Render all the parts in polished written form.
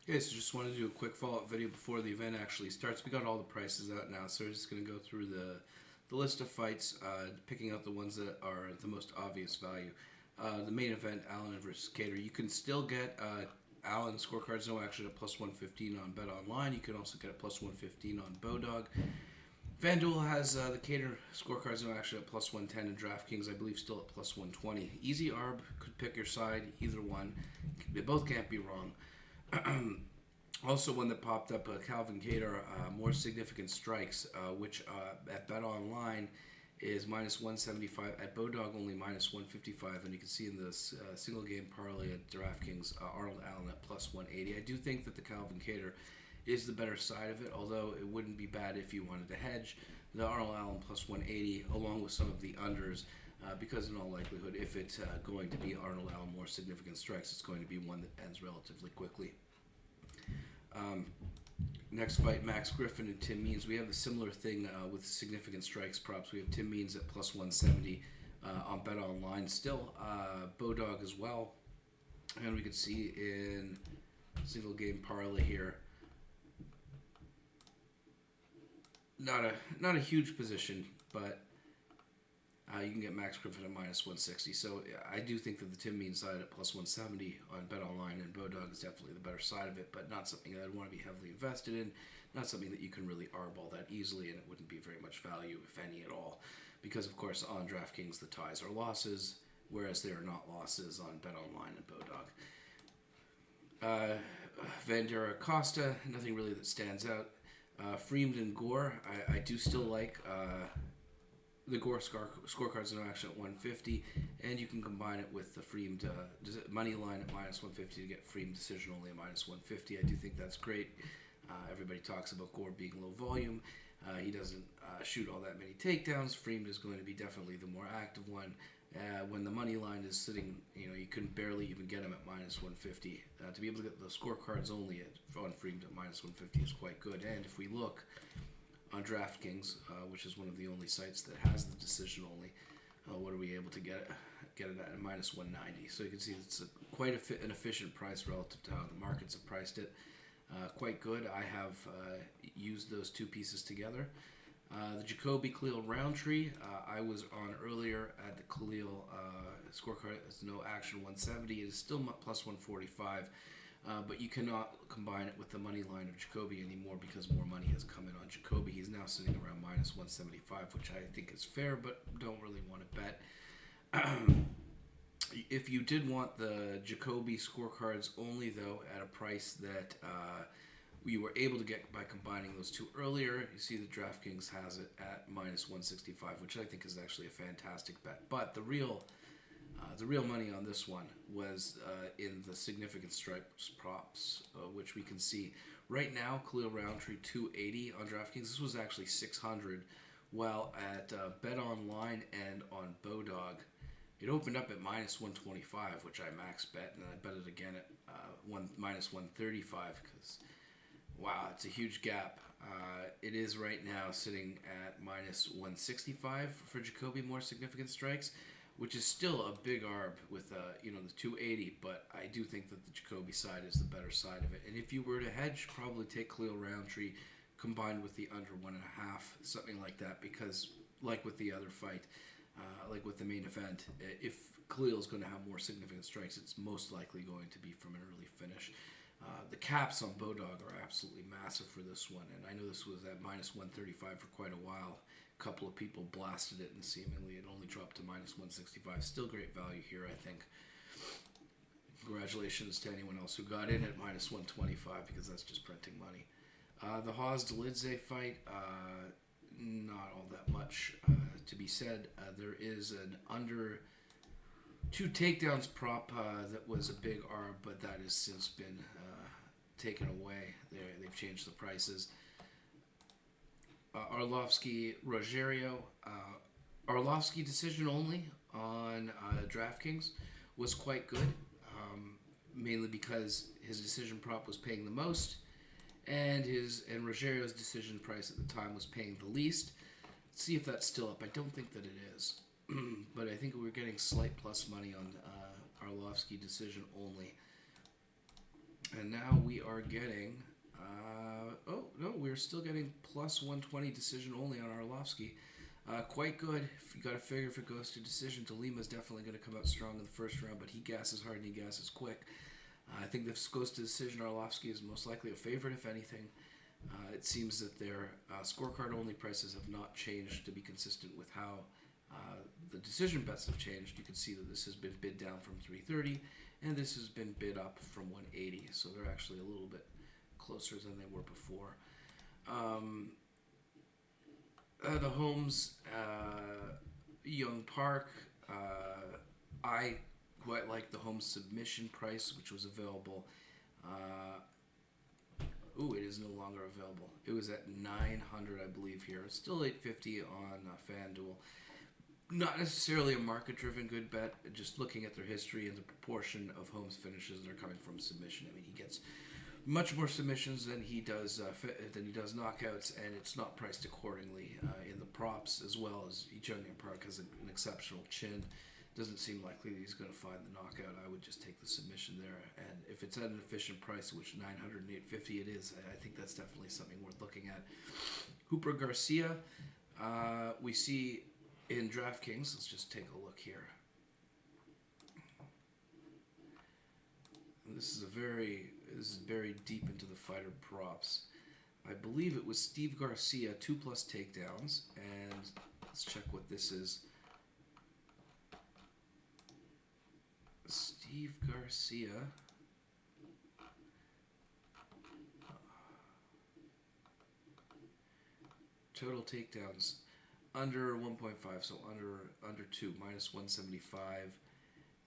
Yeah, so just wanted to do a quick follow-up video before the event actually starts. We got all the prices out now, so we're just going to go through the list of fights, picking out the ones that are the most obvious value. The main event, Allen versus Kattar. You can still get Allen scorecards no action at plus 115 on Bet Online. You can also get it plus 115 on Bodog. FanDuel has the Kattar scorecards no action at plus 110, and DraftKings, I believe, still at plus 120. Easy Arb could pick your side, either one. They both can't be wrong. Also, one that popped up, Calvin Kattar, more significant strikes, which at Bet Online is minus 175. At Bodog, only minus 155. And you can see in this single game parlay at DraftKings, Arnold Allen at plus 180. I do think that the Calvin Kattar is the better side of it, although it wouldn't be bad if you wanted to hedge the Arnold Allen plus 180 along with some of the unders. Because in all likelihood, if it's going to be Arnold Allen more significant strikes, it's going to be one that ends relatively quickly. Next fight, Max Griffin and Tim Means. We have a similar thing with significant strikes props. We have Tim Means at plus 170 on Bet Online still. Bodog as well. And we could see in single game parlay here. Not a huge position, but you can get Max Griffin at minus 160. So I do think that the Tim Means side at plus 170 on Bet Online and Bodog is definitely the better side of it, but not something that I'd want to be heavily invested in. Not something that you can really arball that easily, and it wouldn't be very much value, if any at all. Because, of course, on DraftKings, the ties are losses, whereas they are not losses on Bet Online and Bodog. Vandera Costa, nothing really that stands out. Freeman and Gore, I do still like the Gore scorecards in action at 150, and you can combine it with the Freeman money line at minus 150 to get Freeman decision only at minus 150. I do think that's great. Everybody talks about Gore being low volume. He doesn't shoot all that many takedowns. Freeman is going to be definitely the more active one. When the money line is sitting, you can barely even get him at minus 150. To be able to get the scorecards only on Freeman at minus 150 is quite good. And if we look on DraftKings, which is one of the only sites that has the decision only, what are we able to get it at minus 190? So you can see it's quite an efficient price relative to how the markets have priced it. Quite good. I have used those two pieces together. The Jacoby Khalil Roundtree, I was on earlier at the Khalil scorecard. It's no action 170. It is still plus 145. But you cannot combine it with the money line of Jacoby anymore because more money has come in on Jacoby. He's now sitting around minus 175, which I think is fair, but don't really want to bet. If you did want the Jacoby scorecards only, though, at a price that we were able to get by combining those two earlier, you see that DraftKings has it at minus 165, which I think is actually a fantastic bet. But the real money on this one was in the significant strikes props, which we can see right now. Khalil Roundtree 280 on DraftKings. This was actually 600, while at Bet Online and on Bodog, it opened up at minus 125, which I max bet, and I bet it again at minus 135 because wow, it's a huge gap. It is right now sitting at minus 165 for Jacoby more significant strikes, which is still a big arb with the 280, but I do think that the Jacoby side is the better side of it. And if you were to hedge, probably take Khalil Roundtree combined with the under 1.5, something like that, because like with the other fight, like with the main event, if Khalil is going to have more significant strikes, it's most likely going to be from an early finish. The caps on Bodog are absolutely massive for this one, and I know this was at minus 135 for quite a while. A couple of people blasted it, and seemingly it only dropped to minus 165. Still great value here, I think. Congratulations to anyone else who got in at minus 125 because that's just printing money. The Hawes-Dolidze fight, not all that much to be said. There is an under 2 takedowns prop that was a big arb, but that has since been taken away. They've changed the prices. Arlovsky Rogerio. Arlovsky decision only on DraftKings was quite good, mainly because his decision prop was paying the most, and Rogerio's decision price at the time was paying the least. Let's see if that's still up. I don't think that it is, but I think we're getting slight plus money on Arlovsky decision only. And now we we are getting. Oh no, we're still getting plus 120 decision only on Arlovsky. Quite good. You got to figure if it goes to decision, Lima's definitely going to come out strong in the first round, but he gasses hard and he gasses quick. I think if this goes to decision, Arlovsky is most likely a favorite, if anything. It seems that their scorecard-only prices have not changed to be consistent with how the decision bets have changed. You can see that this has been bid down from 330, and this has been bid up from 180. So they're actually a little bit closer than they were before. The Holmes, Young Park. I quite like the Holmes submission price, which was available. It is no longer available. It was at $900, I believe, here. It's still $850 on FanDuel. Not necessarily a market-driven good bet. Just looking at their history and the proportion of Holmes finishes that are coming from submission. I mean, he gets much more submissions than he does knockouts, and it's not priced accordingly in the props, as well as Young Park has an exceptional chin. Doesn't seem likely that he's going to find the knockout. I would just take the submission there, and if it's at an efficient price, which $900 and $850 it is, I think that's definitely something worth looking at. Hooper Garcia, we see in DraftKings. Let's just take a look here. This is very deep into the fighter props. I believe it was Steve Garcia, 2+ takedowns, and let's check what this is. Steve Garcia. Total takedowns under 1.5, so under 2, minus 175,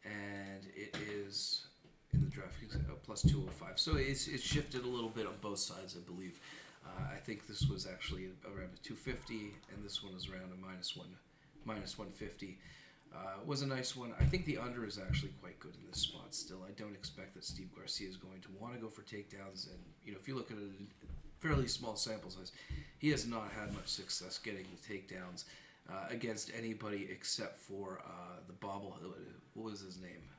and it is in the DraftKings plus 205. So it's shifted a little bit on both sides, I believe. I think this was actually around a 250, and this one is around a minus 150. Was a nice one. I think the under is actually quite good in this spot still. I don't expect that Steve Garcia is going to want to go for takedowns, and if you look at a fairly small sample size, he has not had much success getting the takedowns against anybody except for the Bobble. What was his name?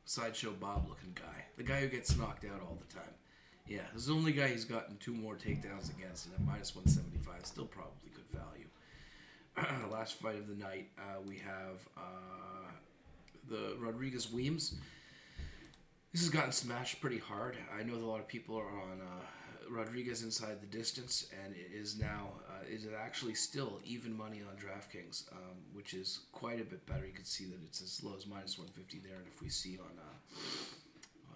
Sideshow Bob looking guy. The guy who gets knocked out all the time. Yeah, this is the only guy he's gotten 2 more takedowns against, and at minus 175, still probably good value. Last fight of the night, we have the Rodriguez-Weems. This has gotten smashed pretty hard. I know that a lot of people are on Rodriguez inside the distance, and it is now actually still even money on DraftKings, which is quite a bit better. You can see that it's as low as minus 150 there, and if we see on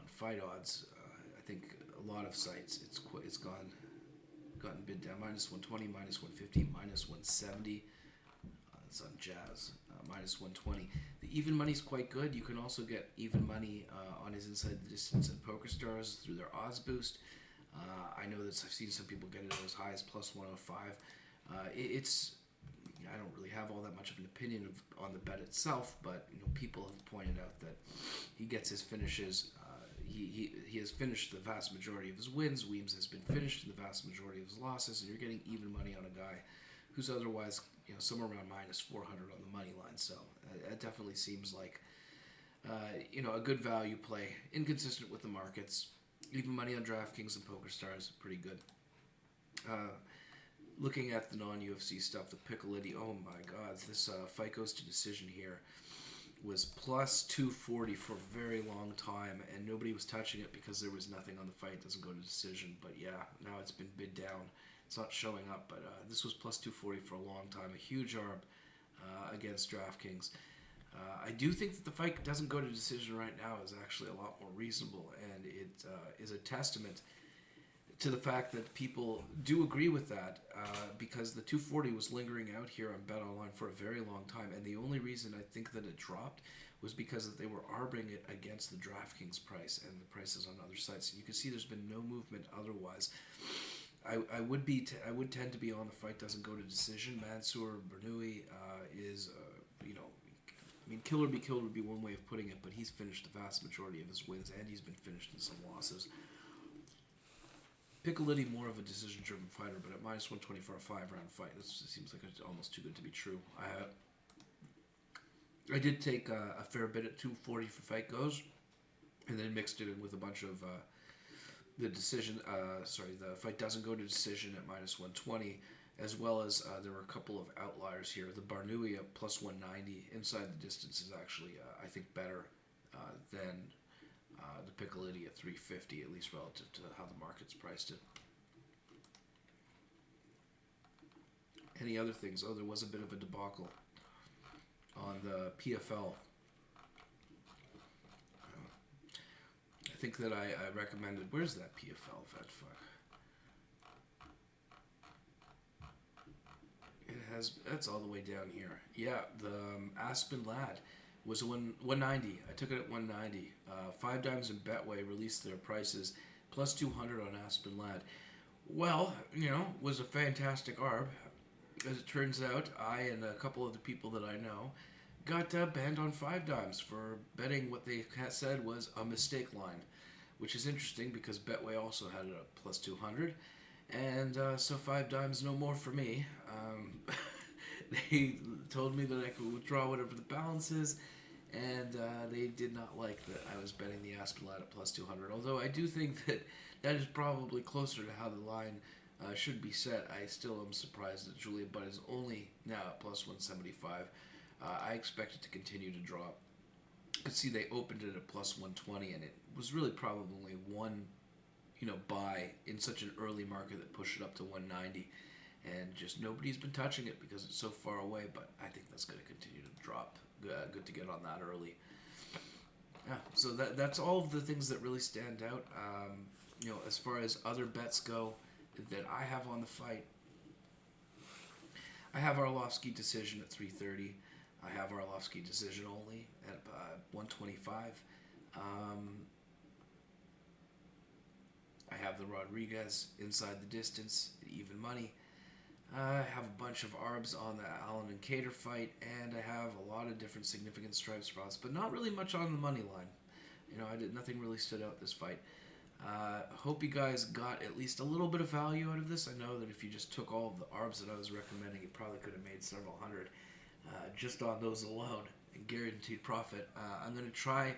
fight odds, I think a lot of sites it's gotten bid down minus 120, minus 150, minus 170. It's on Jazz, minus 120. The even money is quite good. You can also get even money on his inside the distance at PokerStars through their odds boost. I know that I've seen some people get it as high as plus 105. I don't really have all that much of an opinion on the bet itself, but people have pointed out that he gets his finishes. He has finished the vast majority of his wins. Weems has been finished in the vast majority of his losses, and you're getting even money on a guy who's otherwise somewhere around minus 400 on the money line. So it definitely seems like a good value play, inconsistent with the markets. Even money on DraftKings and PokerStars, pretty good. Looking at the non-UFC stuff, the Piccolotti, oh my God, this fight goes to decision here was plus 240 for a very long time, and nobody was touching it because there was nothing on the fight. It doesn't go to decision, but yeah, now it's been bid down. It's not showing up, but this was plus 240 for a long time. A huge arb against DraftKings. I do think that the fight doesn't go to decision right now is actually a lot more reasonable, and it is a testament to the fact that people do agree with that because the 240 was lingering out here on BetOnline for a very long time, and the only reason I think that it dropped was because they were arbing it against the DraftKings price and the prices on other sites. And you can see there's been no movement otherwise. I would tend to be on the fight doesn't go to decision. Mansour Bernoui is killer be killed would be one way of putting it, but he's finished the vast majority of his wins, and he's been finished in some losses. Piccolotti, more of a decision-driven fighter, but at minus 120 for a 5-round fight, this seems like it's almost too good to be true. I did take a fair bit at 240 for fight goes, and then mixed it in with a bunch of the decision, the fight doesn't go to decision at minus 120, as well as there were a couple of outliers here. The Barnui at plus 190 inside the distance is actually, I think, better than the Piccolitti at 350, at least relative to how the market's priced it. Any other things? Oh, there was a bit of a debacle on the PFL. I think that I recommended. Where's that PFL? Fat fuck. It has. That's all the way down here. Yeah, the Aspen Lad was 190. I took it at 190. 5 Dimes and Betway released their prices plus 200 on Aspen Lad. Well, was a fantastic ARB. As it turns out, I and a couple of the people that I know got banned on 5 Dimes for betting what they said was a mistake line, which is interesting because Betway also had it at plus 200. And so 5 Dimes no more for me. They told me that I could withdraw whatever the balance is, and they did not like that I was betting the Aspen Lad at plus 200. Although I do think that that is probably closer to how the line should be set. I still am surprised that Julia Budd is only now at plus 175. I expect it to continue to drop. You can see they opened it at plus 120, and it was really probably one buy in such an early market that pushed it up to 190, and just nobody's been touching it because it's so far away. But I think that's going to continue to drop. Good to get on that early. Yeah, so that's all of the things that really stand out. As far as other bets go that I have on the fight, I have Arlovsky decision at 330. I have Arlovsky decision only at 125. I have the Rodriguez inside the distance at even money. I have a bunch of ARBs on the Allen and Kattar fight, and I have a lot of different significant stripe spots, but not really much on the money line. Nothing really stood out this fight. Hope you guys got at least a little bit of value out of this. I know that if you just took all of the ARBs that I was recommending, you probably could have made several hundred just on those alone and guaranteed profit. I'm going to try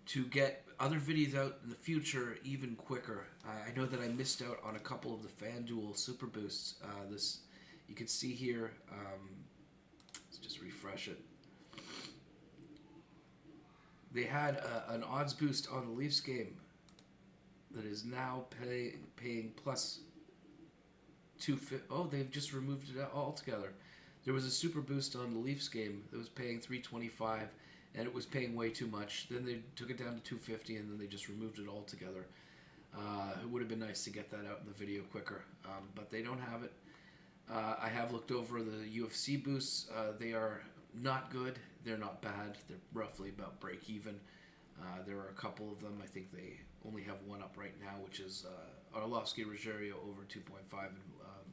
to get other videos out in the future even quicker. I know that I missed out on a couple of the FanDuel Super Boosts. You can see here, let's just refresh it. They had an odds boost on the Leafs game that is now paying plus 250. Oh, they've just removed it altogether. There was a super boost on the Leafs game that was paying 325, and it was paying way too much. Then they took it down to 250, and then they just removed it altogether. It would have been nice to get that out in the video quicker, but they don't have it. I have looked over the UFC boosts. They are not good. They're not bad. They're roughly about break even. There are a couple of them. I think they only have one up right now, which is Arlovsky-Ruggiero over 2.5 and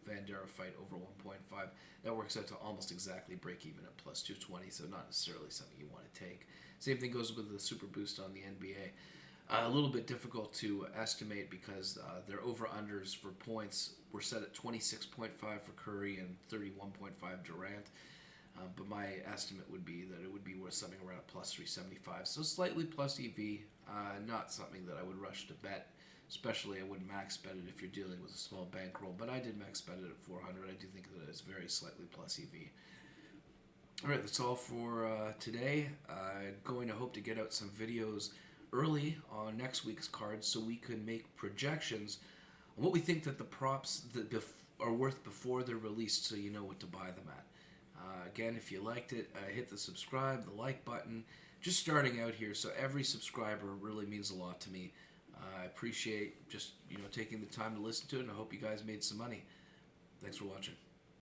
Vandera fight over 1.5. That works out to almost exactly break even at plus 220, so not necessarily something you want to take. Same thing goes with the super boost on the NBA. A little bit difficult to estimate because their over-unders for points were set at 26.5 for Curry and 31.5 Durant. But my estimate would be that it would be worth something around a plus 375. So slightly plus EV, not something that I would rush to bet. Especially I wouldn't max bet it if you're dealing with a small bankroll. But I did max bet it at 400. I do think that it's very slightly plus EV. Alright, that's all for today. I'm going to hope to get out some videos early on next week's cards so we can make projections on what we think that the props that are worth before they're released, so you know what to buy them at. Again, if you liked it, hit the subscribe, the like button. Just starting out here, so every subscriber really means a lot to me. I appreciate just taking the time to listen to it, and I hope you guys made some money. Thanks for watching.